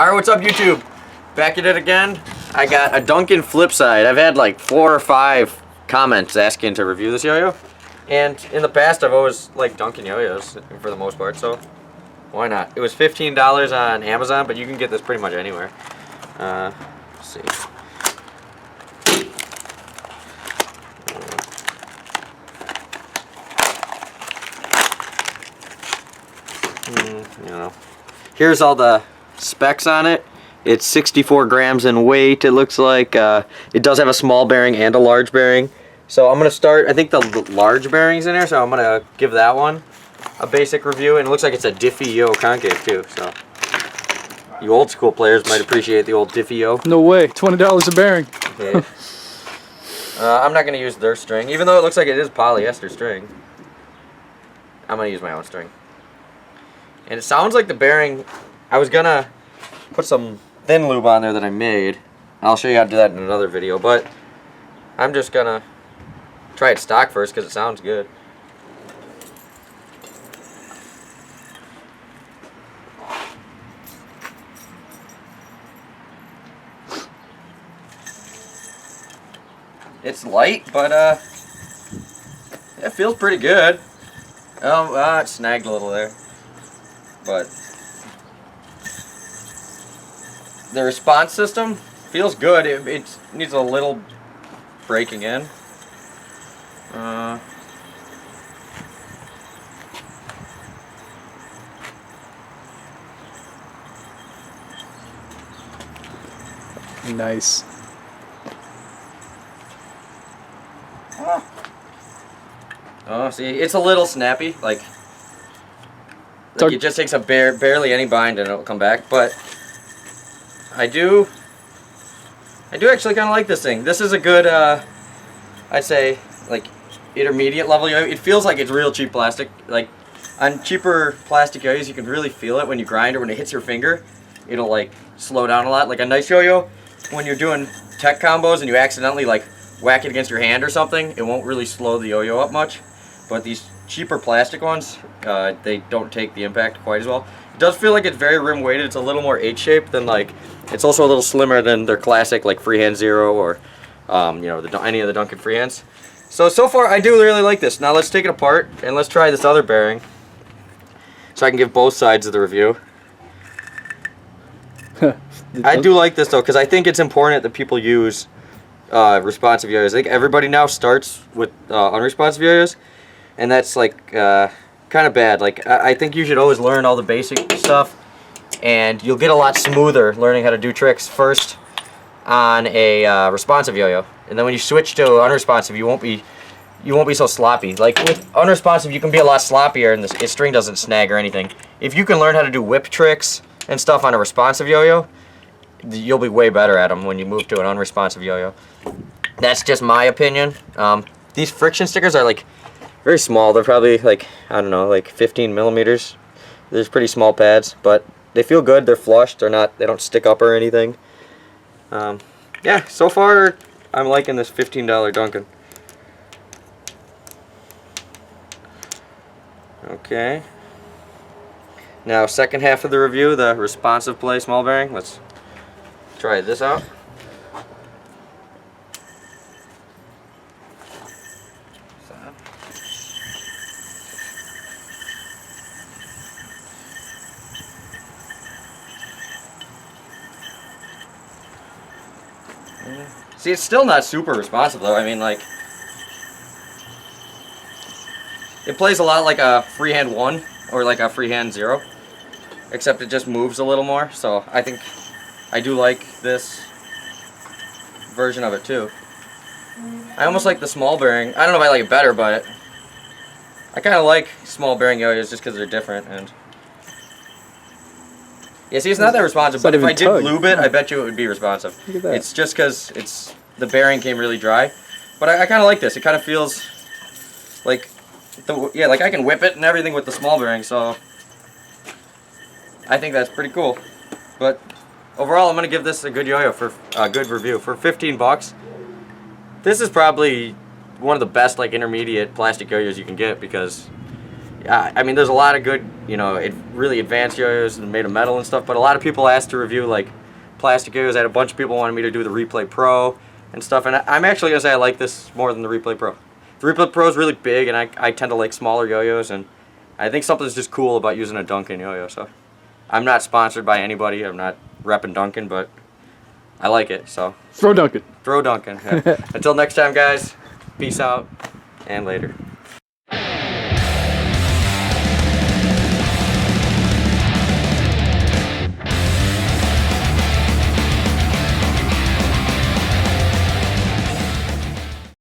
Alright, what's up YouTube? Back at it again. I got a Duncan Flipside. I've had like 4 or 5 comments asking to review this yo-yo. And in the past I've always liked Duncan yo-yos for the most part, so why not? It was $15 on Amazon, but you can get this pretty much anywhere. Let's see. You know. Here's all the specs on it. It's 64 grams in weight, it looks like. It does have a small bearing and a large bearing. So I'm going to start, I think the large bearing's in there, so I'm going to give that one a basic review. And it looks like it's a Diffie-Yo concave too, so you old school players might appreciate the old Diffie-Yo. No way, $20 a bearing. Okay. I'm not going to use their string, even though it looks like it is polyester string. I'm going to use my own string. And it sounds like the bearing, I was going to put some thin lube on there that I made. I'll show you how to do that in another video, but I'm just going to try it stock first because it sounds good. It's light, but it feels pretty good. It snagged a little there. But the response system feels good. It needs a little breaking in. Nice. Oh, see, it's a little snappy. Like it just takes a barely any bind and it'll come back. But I do actually kind of like this thing. This is a good, I'd say, like intermediate level yo-yo. It feels like it's real cheap plastic. Like on cheaper plastic yo-yos, you can really feel it when you grind or when it hits your finger. It'll like slow down a lot. Like a nice yo-yo, when you're doing tech combos and you accidentally like whack it against your hand or something, it won't really slow the yo-yo up much. But these cheaper plastic ones, they don't take the impact quite as well. It does feel like it's very rim weighted. It's a little more H-shaped than like, it's also a little slimmer than their classic like Freehand Zero or you know, any of the Duncan freehands. So far I do really like this. Now let's take it apart and let's try this other bearing so I can give both sides of the review. I do like this though because I think it's important that people use responsive yo-yos. I think everybody now starts with unresponsive yo-yos, and that's like kind of bad. Like I think you should always learn all the basic stuff, and you'll get a lot smoother learning how to do tricks first on a responsive yo-yo, and then when you switch to unresponsive, you won't be so sloppy. Like with unresponsive, you can be a lot sloppier, and the string doesn't snag or anything. If you can learn how to do whip tricks and stuff on a responsive yo-yo, you'll be way better at them when you move to an unresponsive yo-yo. That's just my opinion. These friction stickers are like very small. They're probably like, I don't know, like 15 millimeters. They're pretty small pads, but they feel good. They're flush. They don't stick up or anything. Yeah, so far I'm liking this $15 Duncan. Okay. Now second half of the review, the responsive play small bearing. Let's try this out. See, it's still not super responsive though. I mean, like, it plays a lot like a freehand 1 or like a freehand 0, except it just moves a little more. So I think I do like this version of it too. I almost like the small bearing. I don't know if I like it better, but I kind of like small bearing yo-yos just because they're different. And yeah, see, it's not that responsive, but if I did lube it, I bet you it would be responsive. It's just because the bearing came really dry. But I kind of like this. It kind of feels like, like I can whip it and everything with the small bearing, so I think that's pretty cool. But overall, I'm going to give this a good yo-yo for a good review. For 15 bucks, this is probably one of the best like intermediate plastic yo-yos you can get because I mean, there's a lot of good, you know, really advanced yo-yos and made of metal and stuff, but a lot of people asked to review, like, plastic yo-yos. I had a bunch of people wanting me to do the Replay Pro and stuff, and I'm actually going to say I like this more than the Replay Pro. The Replay Pro is really big, and I tend to like smaller yo-yos, and I think something's just cool about using a Duncan yo-yo, so. I'm not sponsored by anybody. I'm not repping Duncan, but I like it, so. Throw Duncan. Throw Duncan. Yeah. Until next time, guys, peace out, and later.